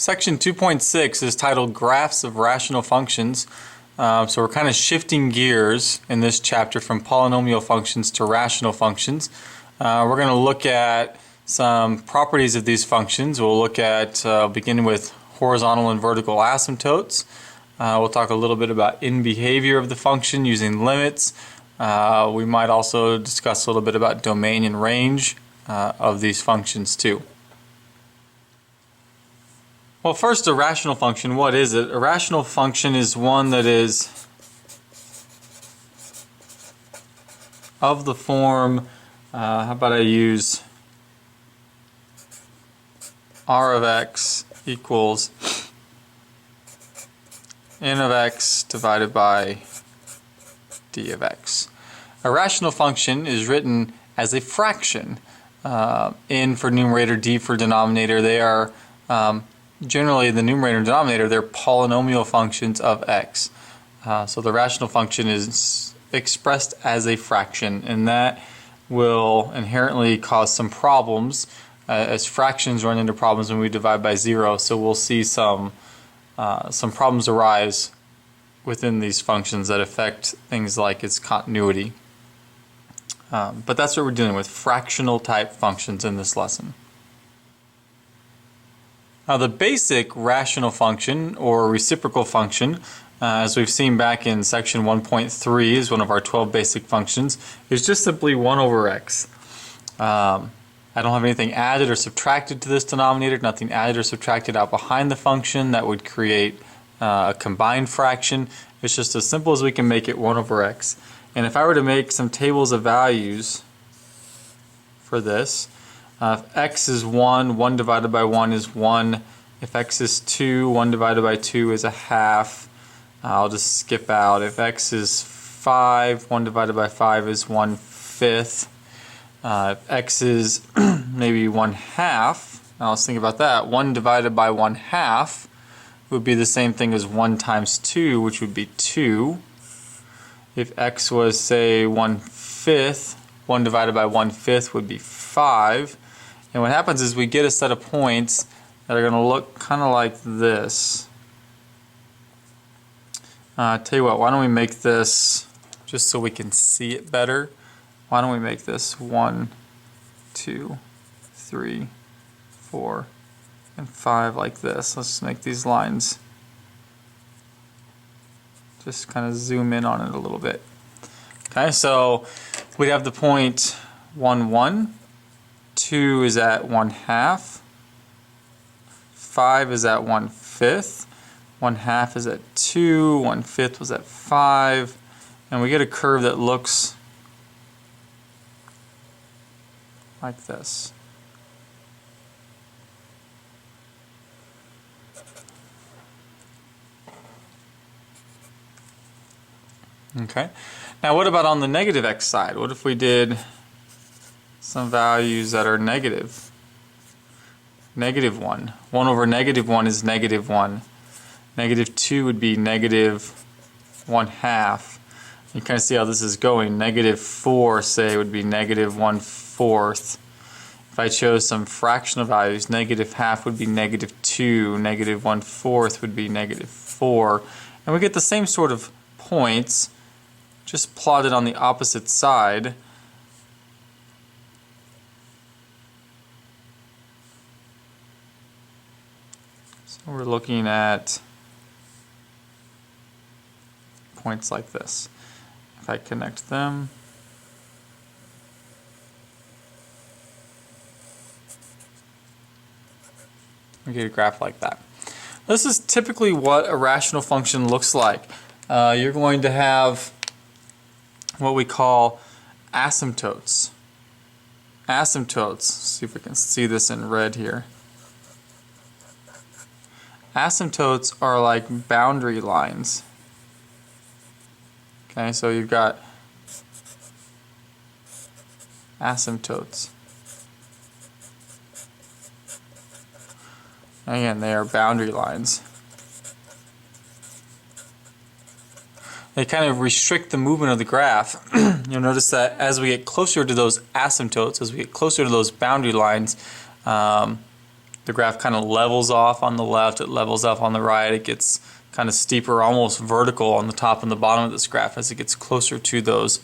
Section 2.6 is titled Graphs of Rational Functions. So we're kind of shifting gears in this chapter from polynomial functions to rational functions. We're going to look at some properties of these functions. We'll look at, beginning with horizontal and vertical asymptotes. We'll talk a little bit about in behavior of the function using limits. We might also discuss a little bit about domain and range of these functions too. Well, first, a rational function. What is it? A rational function is one that is of the form, how about I use r of x equals n of x divided by d of x. A rational function is written as a fraction. N for numerator, d for denominator. They are generally, the numerator and denominator, they're polynomial functions of x. So the rational function is expressed as a fraction, and that will inherently cause some problems as fractions run into problems when we divide by 0. So we'll see some problems arise within these functions that affect things like its continuity. But that's what we're dealing with, fractional type functions in this lesson. Now, the basic rational function or reciprocal function, as we've seen back in section 1.3 is one of our 12 basic functions, is just simply 1 over x. I don't have anything added or subtracted to this denominator, nothing added or subtracted out behind the function that would create a combined fraction. It's just as simple as we can make it 1 over x. And if I were to make some tables of values for this, if x is 1, 1 divided by 1 is 1. If x is 2, 1 divided by 2 is a half. I'll just skip out. If x is 5, 1 divided by 5 is 1/5. If x is maybe 1/2, now let's think about that. 1 divided by 1/2 would be the same thing as 1 times 2, which would be 2. If x was, say, 1/5, 1 divided by 1/5 would be 5. And what happens is we get a set of points that are going to look kind of like this. Tell you what, why don't we make this, just so we can see it better, why don't we make this 1, 2, 3, 4, and 5 like this. Let's just make these lines. Just kind of zoom in on it a little bit. Okay, so we have the point 1, 1. 2 is at 1/2. 5 is at 1/5. 1/2 is at 2. 1/5 was at 5. And we get a curve that looks like this. Okay. Now what about on the negative x side? What if we did some values that are negative? Negative 1. 1 over negative 1 is negative 1. Negative 2 would be negative 1/2. You kind of see how this is going. Negative 4, say, would be negative 1/4. If I chose some fractional values, negative 1/2 would be negative 2. Negative 1/4 would be negative 4. And we get the same sort of points, just plotted on the opposite side. So we're looking at points like this. If I connect them, we get a graph like that. This is typically what a rational function looks like. You're going to have what we call asymptotes. Asymptotes, let's see if we can see this in red here. Asymptotes are like boundary lines. Okay, so you've got asymptotes. Again, they are boundary lines. They kind of restrict the movement of the graph. You'll notice that as we get closer to those asymptotes, as we get closer to those boundary lines, The graph kind of levels off on the left, it levels off on the right, it gets kind of steeper, almost vertical on the top and the bottom of this graph as it gets closer to those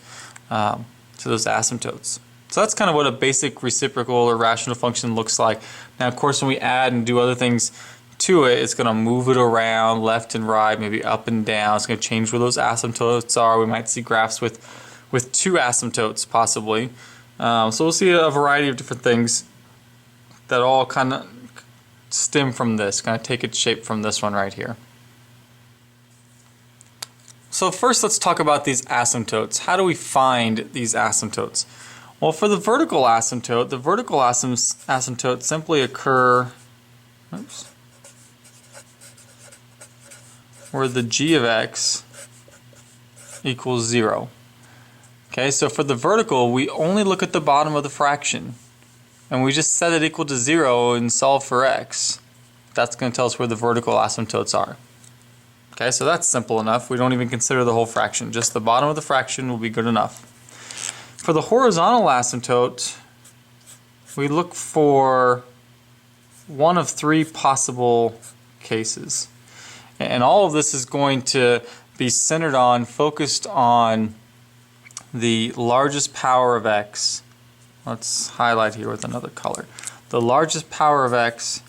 asymptotes. So that's kind of what a basic reciprocal or rational function looks like. Now, of course, when we add and do other things to it, it's going to move it around left and right, maybe up and down. It's going to change where those asymptotes are. We might see graphs with two asymptotes possibly. So we'll see a variety of different things that all kind of stem from this, kind of take its shape from this one right here. So first let's talk about these asymptotes. How do we find these asymptotes? Well, for the vertical asymptotes simply occur where the g of x equals 0. Okay, so for the vertical, we only look at the bottom of the fraction, and we just set it equal to 0 and solve for x. That's going to tell us where the vertical asymptotes are. Okay, so that's simple enough. We don't even consider the whole fraction. Just the bottom of the fraction will be good enough. For the horizontal asymptote, we look for one of three possible cases. And all of this is going to be centered on, focused on the largest power of x. Let's highlight here with another color. The largest power of x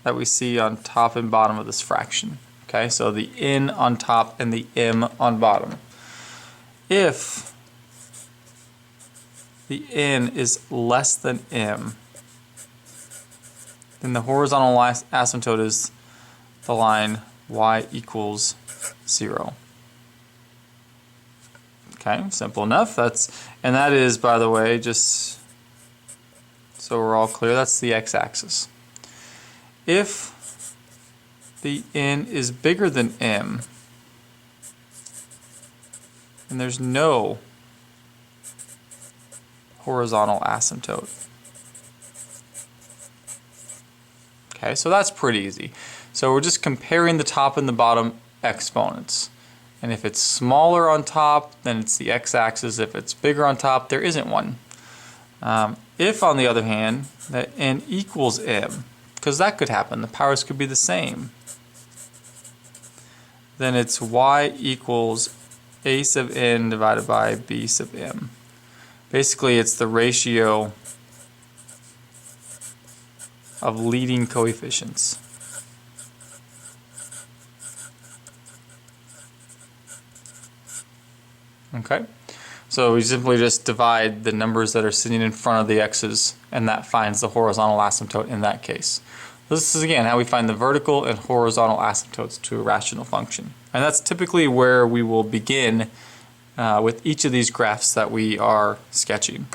that we see on top and bottom of this fraction. Okay, so the n on top and the m on bottom. If the n is less than m, then the horizontal asymptote is the line y equals 0. Okay, simple enough. And that is, by the way, just so we're all clear, that's the x-axis. If the n is bigger than m, then there's no horizontal asymptote. Okay, so that's pretty easy. So we're just comparing the top and the bottom exponents. And if it's smaller on top, then it's the x-axis. If it's bigger on top, there isn't one. If, on the other hand, that n equals m, because that could happen, the powers could be the same, then it's y equals a sub n divided by b sub m. Basically, it's the ratio of leading coefficients. Okay, so we simply just divide the numbers that are sitting in front of the x's, and that finds the horizontal asymptote in that case. This is again how we find the vertical and horizontal asymptotes to a rational function. And that's typically where we will begin with each of these graphs that we are sketching.